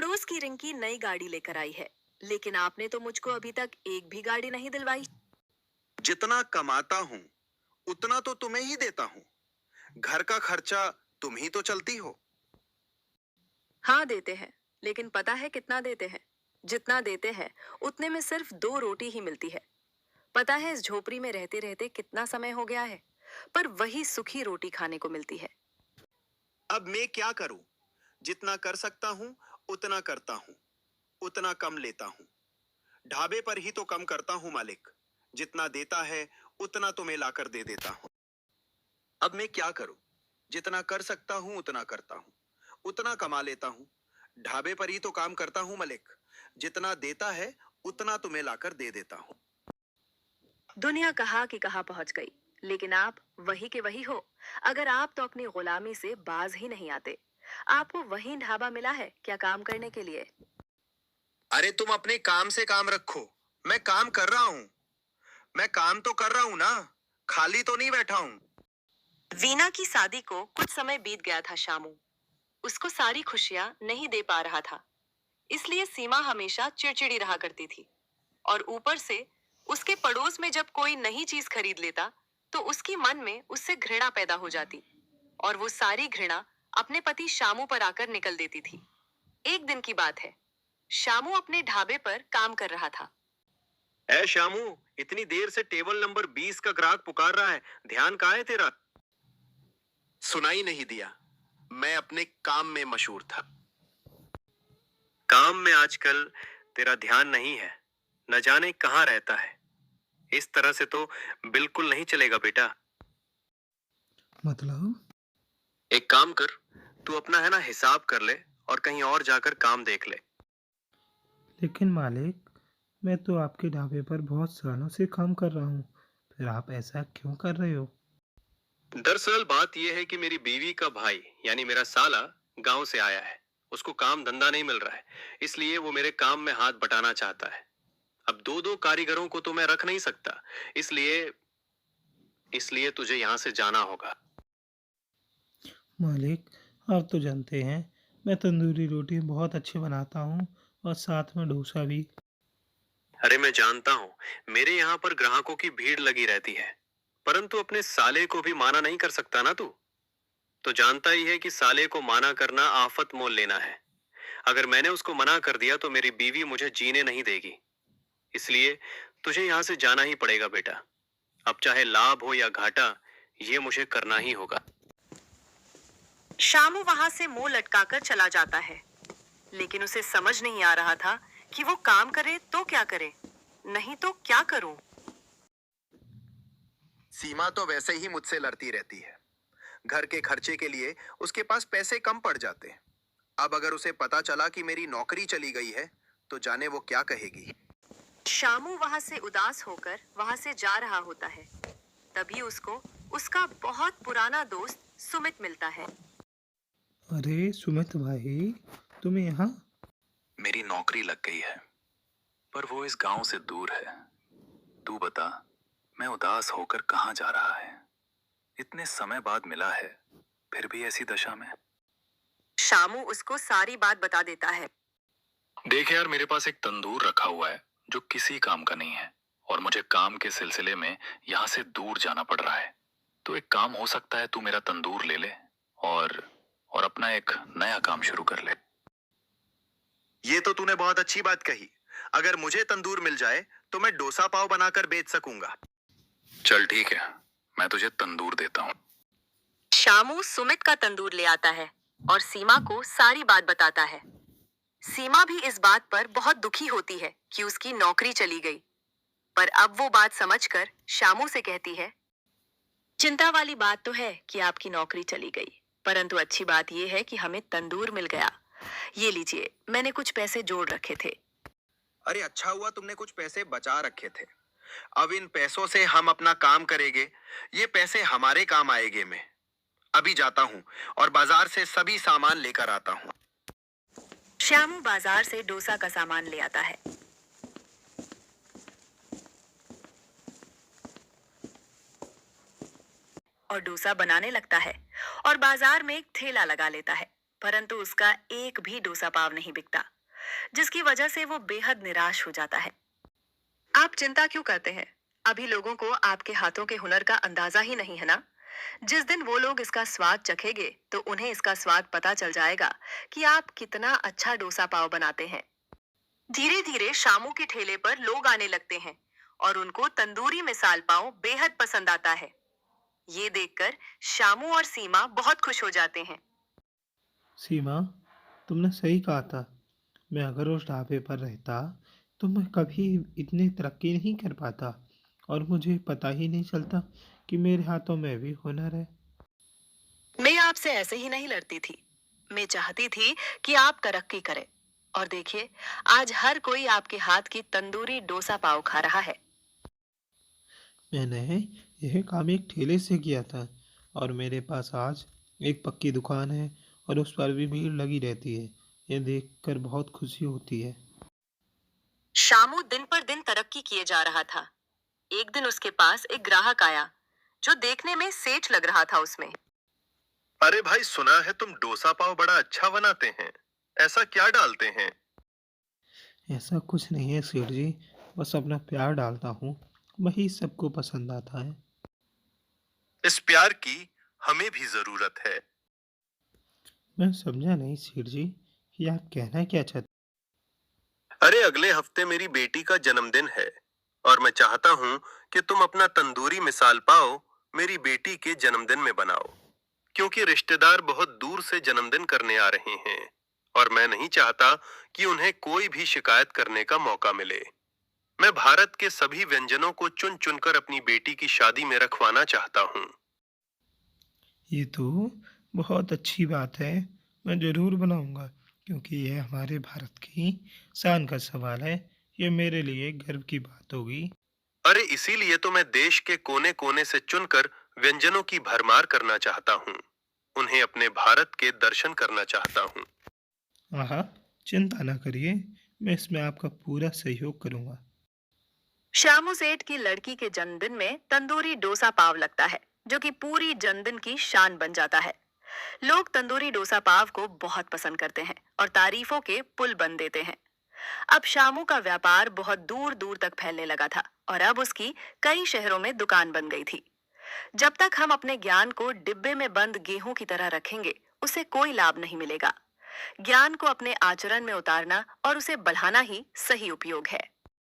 पड़ोस की रिंकी नई गाड़ी लेकर आई है, लेकिन आपने तो मुझको अभी तक एक भी गाड़ी नहीं दिलवाई। जितना कमाता हूँ उतना तो तुम्हें ही देता हूँ। घर का खर्चा तुम ही तो चलती हो। हाँ देते हैं, लेकिन पता है कितना देते हैं? जितना देते हैं उतने में सिर्फ 2 रोटी ही मिलती है। पता है इस झोपड़ी में रहते रहते कितना समय हो गया है, पर वही सूखी रोटी खाने को मिलती है। अब मैं क्या करूं? जितना कर सकता हूँ उतना करता हूँ, उतना कम लेता हूँ। ढाबे पर ही तो कम करता हूँ मालिक। जितना देता है उतना तुम्हें लाकर दे देता हूँ। अब मैं क्या करूं? जितना कर सकता हूँ उतना करता हूँ, उतना कमा लेता हूँ। ढाबे पर ही तो काम करता हूँ मालिक। जितना देता है उतना तुम्हें लाकर दे देता हूँ। दुनिया कहाँ की कहाँ पहुंच गई, लेकिन आप वही के वही हो। अगर आप तो अपनी गुलामी से बाज ही नहीं आते। आपको वही ढाबा मिला है क्या काम करने के लिए? अरे तुम अपने काम से काम रखो। मैं काम कर रहा हूँ। मैं काम तो कर रहा हूँ ना, खाली तो नहीं बैठा हूँ। वीना की शादी को कुछ समय बीत गया था शामू। उसको सारी खुशियां नहीं दे पा रहा था, इसलिए सीमा हमेशा चिड़चिड़ी रहा करती थी। और ऊपर से उसके पड़ोस में जब कोई नई चीज खरीद लेता, तो उसकी मन में उससे घृणा पैदा हो जाती। और वो सारी घृणा अपने पति शामू पर आकर निकल देती थी। एक दिन की बात है, शामू अपने ढाबे पर काम कर रहा था। ऐ शामू, इतनी देर से टेबल नंबर 20 का ग्राहक पुकार रहा है। ध्यान कहाँ है तेरा? सुनाई नहीं दिया। मैं अपने काम में मशहूर था। काम में आजकल तेरा ध्यान नहीं है। न जाने कहाँ रहता है। इस तरह से तो बिल्कुल नहीं चलेगा बेटा। मतलब? एक काम कर, तू अपना है ना हिसाब कर ले और कहीं और जाकर काम देख ले। लेकिन मालिक, मैं तो आपके ढाबे पर बहुत सालों से काम कर रहा हूँ। फिर आप ऐसा क्यों कर रहे हो? दरअसल बात यह है कि मेरी बीवी का भाई यानी मेरा साला गांव से आया है। उसको काम धंधा नहीं मिल रहा है, इसलिए वो मेरे काम में हाथ बटाना चाहता है। अब दो दो कारीगरों को तो मैं रख नहीं सकता। इसलिए इसलिए तुझे यहाँ से जाना होगा। मालिक, आप तो जानते हैं मैं तंदूरी रोटी बहुत अच्छी बनाता हूँ और साथ में डोसा भी। अरे मैं जानता हूँ, मेरे यहाँ पर ग्राहकों की भीड़ लगी रहती है, परंतु अपने साले को भी माना नहीं कर सकता ना तू। तो जानता ही है कि साले को माना करना आफत मोल लेना है। अगर मैंने उसको मना कर दिया तो मेरी बीवी मुझे जीने नहीं देगी। इसलिए तुझे यहाँ से जाना ही पड़ेगा बेटा। अब चाहे लाभ हो या घाटा, ये मुझे करना ही होगा। शामू वहां से मुंह लटकाकर चला जाता है, लेकिन उसे समझ नहीं आ रहा था कि वो काम करे तो क्या करे, नहीं तो क्या करूं। सीमा तो वैसे ही मुझसे लड़ती रहती है। घर के खर्चे के लिए उसके पास पैसे कम पड़ जाते हैं। अब अगर उसे पता चला कि मेरी नौकरी चली गई है, तो जाने वो क्या कहेगी। शामू वहां से उदास होकर वहां से जा रहा होता है। तभी उसको उसका बहुत पुराना दोस्त सुमित मिलता है। अरे सुमित भाई, तुम्हें यहाँ? मेरी नौकरी लग गई है, पर वो इस गांव से दूर है। तू बता, मैं उदास होकर कहाँ जा रहा है? इतने समय बाद मिला है, फिर भी ऐसी दशा में। शामू उसको सारी बात बता देता है। देख यार, मेरे पास एक तंदूर रखा हुआ है जो किसी काम का नहीं है, और मुझे काम के सिलसिले में यहाँ से दूर जाना पड़ रहा है। तो एक काम हो सकता है, तू मेरा तंदूर ले ले और अपना एक नया काम शुरू कर ले। ये तो तूने बहुत अच्छी बात कही। अगर मुझे तंदूर मिल जाए तो मैं डोसा पाव बनाकर बेच सकूंगा। चल ठीक है, मैं तुझे तंदूर देता हूँ। शामू सुमित का तंदूर ले आता है और सीमा को सारी बात बताता है। सीमा भी इस बात पर बहुत दुखी होती है कि उसकी नौकरी चली गई, पर अब वो बात समझकर शामू से कहती है, चिंता वाली बात तो है कि आपकी नौकरी चली गई, परंतु अच्छी बात यह है कि हमें तंदूर मिल गया। ये लीजिए, मैंने कुछ पैसे जोड़ रखे थे। अरे अच्छा हुआ तुमने कुछ पैसे बचा रखे थे। अब इन पैसों से हम अपना काम करेंगे। ये पैसे हमारे काम आएंगे। मैं अभी जाता हूँ और बाजार से सभी सामान लेकर आता हूँ। श्यामू बाजार से डोसा का सामान ले आता है और डोसा बनाने लगता है और बाजार में एक ठेला लगा लेता है। परंतु उसका एक भी डोसा पाव नहीं बिकता, जिसकी वजह से वो बेहद निराश हो जाता है। आप चिंता क्यों करते हैं? अभी लोगों को आपके हाथों के हुनर का अंदाजा ही नहीं है ना। जिस दिन वो लोग इसका स्वाद चखेंगे तो उन्हें इसका स्वाद पता चल जाएगा कि आप कितना अच्छा डोसा पाव बनाते हैं। धीरे धीरे शामू के ठेले पर लोग आने लगते हैं और उनको तंदूरी मिसाल पाव बेहद पसंद आता है। ये देखकर शामू और सीमा बहुत खुश हो जाते हैं। सीमा, तुमने सही कहा था। मैं अगर उस ढाबे पर रहता तो मैं कभी इतनी तरक्की नहीं कर पाता और मुझे पता ही नहीं चलता कि मेरे हाथों में भी हुनर है। मैं आपसे ऐसे ही नहीं लड़ती थी। मैं चाहती थी कि आप तरक्की करें। और देखिए, आज हर कोई आपके हाथ की तंदूरी डोसा पाव खा रहा है। मैंने यह काम एक ठेले से किया था और मेरे पास आज एक पक्की दुकान है और उस पर भी भीड़ लगी रहती है। यह देखकर बहुत खुशी होती है। शामू दिन पर दिन तरक्की किए जा रहा था। एक दिन उसके पास एक ग्राहक आया, जो देखने में सेठ लग रहा था। उसमें अरे भाई, सुना है तुम डोसा पाव बड़ा अच्छा बनाते हैं। ऐसा क्या डालते हैं? ऐसा कुछ नहीं है सेठ जी, बस अपना प्यार डालता हूँ, वही सबको पसंद आता है। इस प्यार की हमें भी जरूरत है। मैं समझा नहीं सेठ जी, कि आप कहना क्या चाहते। अरे, अगले हफ्ते मेरी बेटी का जन्मदिन है और मैं चाहता हूँ कि तुम अपना तंदूरी मिसाल पाव मेरी बेटी के जन्मदिन में बनाओ, क्योंकि रिश्तेदार बहुत दूर से जन्मदिन करने आ रहे हैं और मैं नहीं चाहता कि उन्हें कोई भी शिकायत करने का मौका मिले। मैं भारत के सभी व्यंजनों को चुन चुनकर अपनी बेटी की शादी में रखवाना चाहता हूँ। ये तो बहुत अच्छी बात है। मैं ज़रूर बनाऊंगा, क्योंकि यह हमारे भारत की शान का सवाल है। ये मेरे लिए गर्व की बात होगी। अरे, इसीलिए तो मैं देश के कोने कोने से चुनकर व्यंजनों की भरमार करना चाहता हूँ। उन्हें अपने भारत के दर्शन करना चाहता हूँ। आहा, चिंता ना करिए, मैं इसमें आपका पूरा सहयोग करूंगा। श्यामू सेठ की लड़की के जन्मदिन में तंदूरी डोसा पाव लगता है, जो कि पूरी जन्मदिन की शान बन जाता है। लोग तंदूरी डोसा पाव को बहुत पसंद करते हैं और तारीफों के पुल बन देते हैं। अब शामू का व्यापार बहुत दूर दूर तक फैलने लगा था और अब उसकी कई शहरों में दुकान बन गई थी। जब तक हम अपने ज्ञान को डिब्बे में बंद गेहूं की तरह रखेंगे, उसे कोई लाभ नहीं मिलेगा। ज्ञान को अपने आचरण में उतारना और उसे बढ़ाना ही सही उपयोग है।